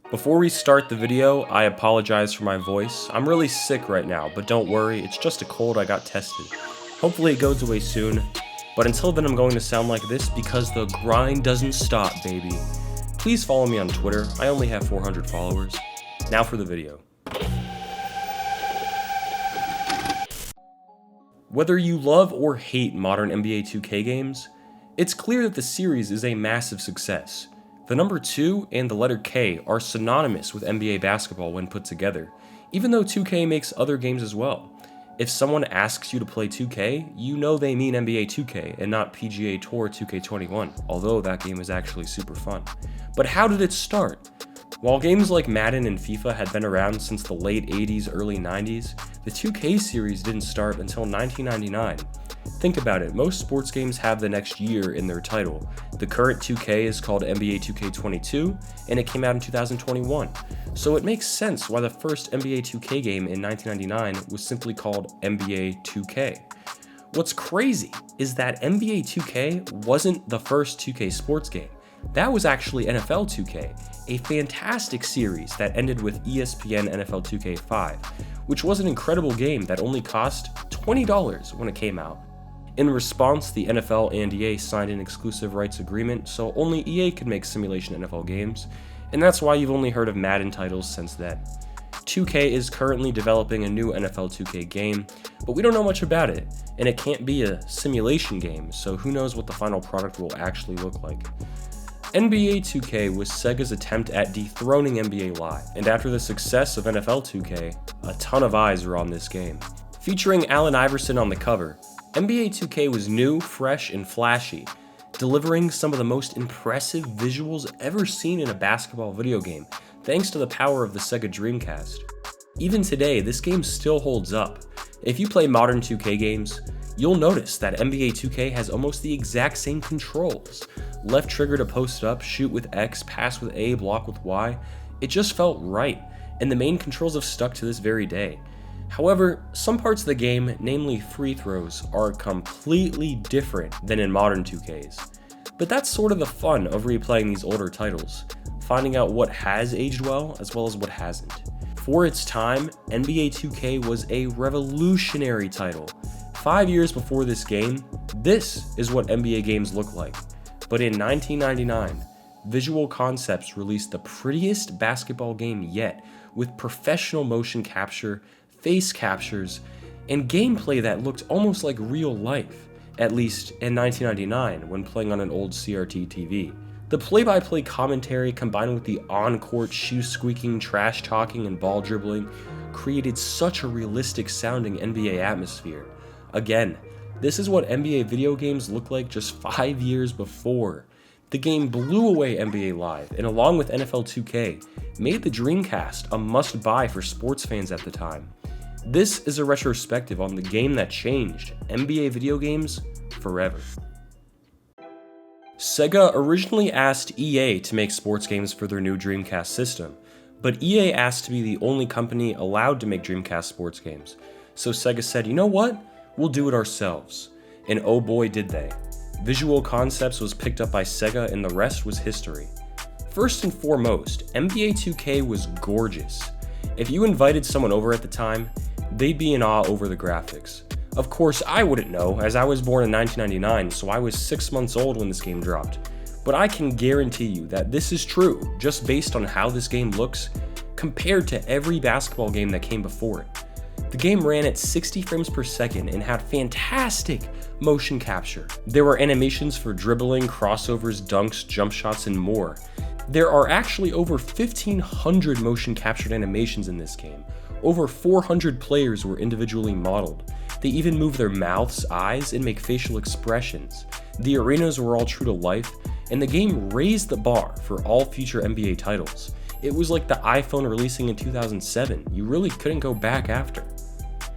Before we start the video, I apologize for my voice. I'm really sick right now, but don't worry, it's just a cold I got tested. Hopefully it goes away soon, but until then I'm going to sound like this because the grind doesn't stop, baby. Please follow me on Twitter, I only have 400 followers. Now for the video. Whether you love or hate modern NBA 2K games, it's clear that the series is a massive success. The number 2 and the letter K are synonymous with NBA basketball when put together, even though 2K makes other games as well. If someone asks you to play 2K, you know they mean NBA 2K and not PGA Tour 2K21, although that game is actually super fun. But how did it start? While games like Madden and FIFA had been around since the late 80s, early 90s, the 2K series didn't start until 1999. Think about it, most sports games have the next year in their title. The current 2K is called NBA 2K22, and it came out in 2021. So it makes sense why the first NBA 2K game in 1999 was simply called NBA 2K. What's crazy is that NBA 2K wasn't the first 2K sports game. That was actually NFL 2K, a fantastic series that ended with ESPN NFL 2K5, which was an incredible game that only cost $20 when it came out. In response, the NFL and EA signed an exclusive rights agreement, so only EA could make simulation NFL games, and that's why you've only heard of Madden titles since then. 2K is currently developing a new NFL 2K game, but we don't know much about it, and it can't be a simulation game, so who knows what the final product will actually look like. NBA 2K was Sega's attempt at dethroning NBA Live, and after the success of NFL 2K, a ton of eyes were on this game. Featuring Allen Iverson on the cover, NBA 2K was new, fresh, and flashy, delivering some of the most impressive visuals ever seen in a basketball video game, thanks to the power of the Sega Dreamcast. Even today, this game still holds up. If you play modern 2K games, you'll notice that NBA 2K has almost the exact same controls. Left trigger to post up, shoot with X, pass with A, block with Y. It just felt right, and the main controls have stuck to this very day. However, some parts of the game, namely free throws, are completely different than in modern 2Ks. But that's sort of the fun of replaying these older titles, finding out what has aged well as what hasn't. For its time, NBA 2K was a revolutionary title. 5 years before this game, this is what NBA games look like. But in 1999, Visual Concepts released the prettiest basketball game yet, with professional motion capture, face captures, and gameplay that looked almost like real life, at least in 1999 when playing on an old CRT TV. The play-by-play commentary combined with the on-court shoe squeaking, trash talking, and ball dribbling created such a realistic sounding NBA atmosphere. Again, this is what NBA video games looked like just 5 years before. The game blew away NBA Live, and along with NFL 2K, made the Dreamcast a must-buy for sports fans at the time. This is a retrospective on the game that changed NBA video games forever. Sega originally asked EA to make sports games for their new Dreamcast system, but EA asked to be the only company allowed to make Dreamcast sports games. So Sega said, you know what? We'll do it ourselves. And oh boy did they. Visual Concepts was picked up by Sega and the rest was history. First and foremost, NBA 2K was gorgeous. If you invited someone over at the time, they'd be in awe over the graphics. Of course, I wouldn't know, as I was born in 1999, so I was 6 months old when this game dropped. But I can guarantee you that this is true, just based on how this game looks, compared to every basketball game that came before it. The game ran at 60 frames per second and had fantastic motion capture. There were animations for dribbling, crossovers, dunks, jump shots, and more. There are actually over 1,500 motion captured animations in this game. Over 400 players were individually modeled. They even move their mouths, eyes, and make facial expressions. The arenas were all true to life, and the game raised the bar for all future NBA titles. It was like the iPhone releasing in 2007, you really couldn't go back after.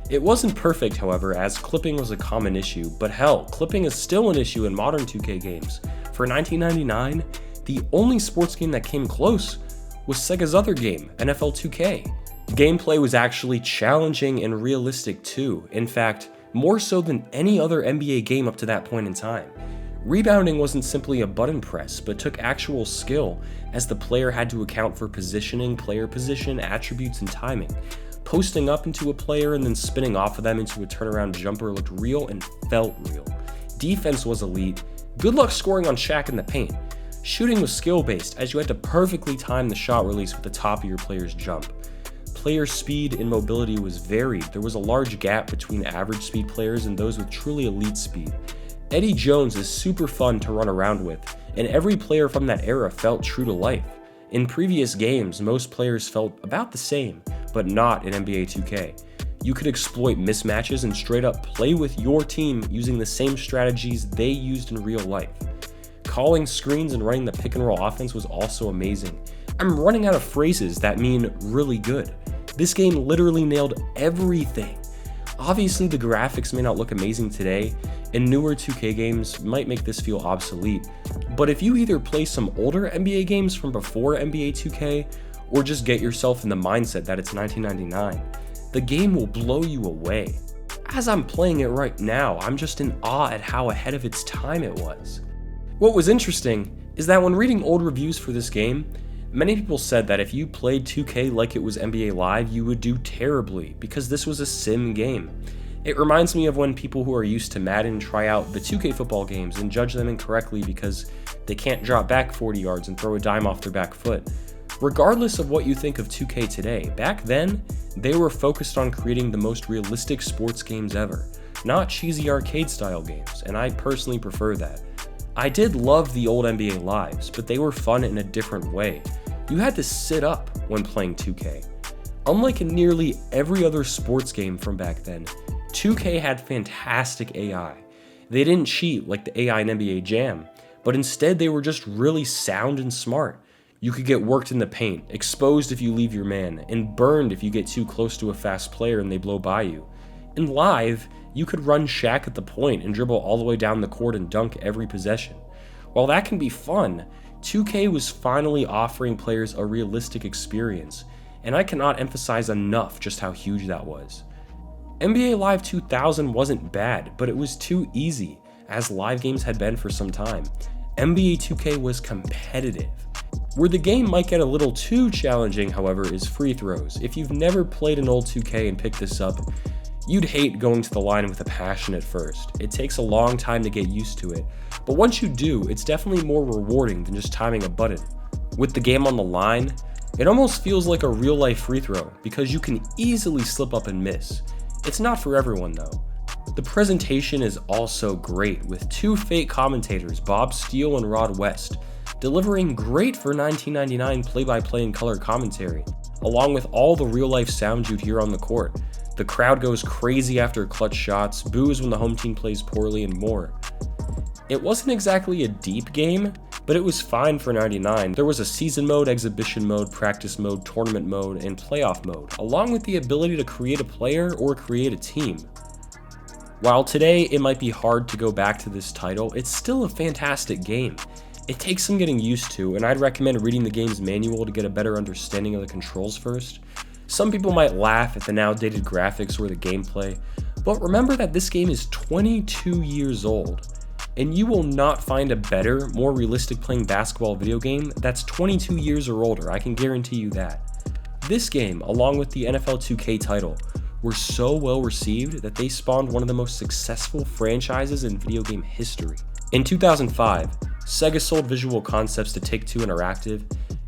It wasn't perfect, however, as clipping was a common issue, but hell, clipping is still an issue in modern 2K games. For 1999, the only sports game that came close was Sega's other game, NFL 2K. Gameplay was actually challenging and realistic too, in fact, more so than any other NBA game up to that point in time. Rebounding wasn't simply a button press, but took actual skill, as the player had to account for positioning, player position, attributes, and timing. Posting up into a player and then spinning off of them into a turnaround jumper looked real and felt real. Defense was elite. Good luck scoring on Shaq in the paint. Shooting was skill-based, as you had to perfectly time the shot release with the top of your player's jump. Player speed and mobility was varied. There was a large gap between average speed players and those with truly elite speed. Eddie Jones is super fun to run around with, and every player from that era felt true to life. In previous games, most players felt about the same, but not in NBA 2K. You could exploit mismatches and straight up play with your team using the same strategies they used in real life. Calling screens and running the pick and roll offense was also amazing. I'm running out of phrases that mean really good. This game literally nailed everything. Obviously, the graphics may not look amazing today, and newer 2K games might make this feel obsolete, but if you either play some older NBA games from before NBA 2K, or just get yourself in the mindset that it's 1999, the game will blow you away. As I'm playing it right now, I'm just in awe at how ahead of its time it was. What was interesting is that when reading old reviews for this game, many people said that if you played 2K like it was NBA Live, you would do terribly because this was a sim game. It reminds me of when people who are used to Madden try out the 2K football games and judge them incorrectly because they can't drop back 40 yards and throw a dime off their back foot. Regardless of what you think of 2K today, back then, they were focused on creating the most realistic sports games ever, not cheesy arcade-style games, and I personally prefer that. I did love the old NBA Lives, but they were fun in a different way. You had to sit up when playing 2K. Unlike in nearly every other sports game from back then, 2K had fantastic AI. They didn't cheat like the AI in NBA Jam, but instead they were just really sound and smart. You could get worked in the paint, exposed if you leave your man, and burned if you get too close to a fast player and they blow by you. In Live, you could run Shaq at the point and dribble all the way down the court and dunk every possession. While that can be fun, 2K was finally offering players a realistic experience, and I cannot emphasize enough just how huge that was. NBA Live 2000 wasn't bad, but it was too easy, as live games had been for some time. NBA 2K was competitive. Where the game might get a little too challenging, however, is free throws. If you've never played an old 2K and picked this up, you'd hate going to the line with a passion at first. It takes a long time to get used to it, but once you do, it's definitely more rewarding than just timing a button. With the game on the line, it almost feels like a real-life free throw because you can easily slip up and miss. It's not for everyone though. The presentation is also great, with two fake commentators, Bob Steele and Rod West, delivering great for 1999 play-by-play and color commentary, along with all the real-life sound you'd hear on the court. The crowd goes crazy after clutch shots, boos when the home team plays poorly, and more. It wasn't exactly a deep game, but it was fine for 99. There was a season mode, exhibition mode, practice mode, tournament mode, and playoff mode, along with the ability to create a player or create a team. While today it might be hard to go back to this title, it's still a fantastic game. It takes some getting used to, and I'd recommend reading the game's manual to get a better understanding of the controls first. Some people might laugh at the now dated graphics or the gameplay, but remember that this game is 22 years old, and you will not find a better, more realistic playing basketball video game that's 22 years or older, I can guarantee you that. This game, along with the NFL 2K title, were so well received that they spawned one of the most successful franchises in video game history. In 2005, Sega sold Visual Concepts to Take-Two Interactive,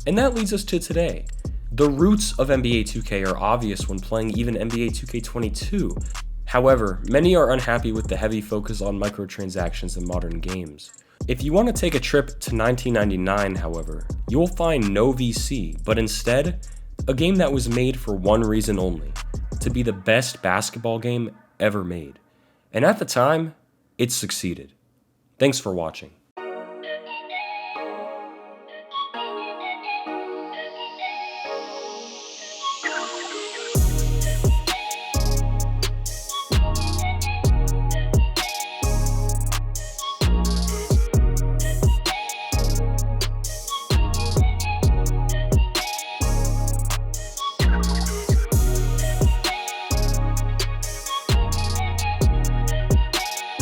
and that leads us to today. The roots of NBA 2K are obvious when playing even NBA 2K22. However, many are unhappy with the heavy focus on microtransactions in modern games. If you want to take a trip to 1999, however, you'll find no VC, but instead, a game that was made for one reason only: to be the best basketball game ever made. And at the time, it succeeded. Thanks for watching.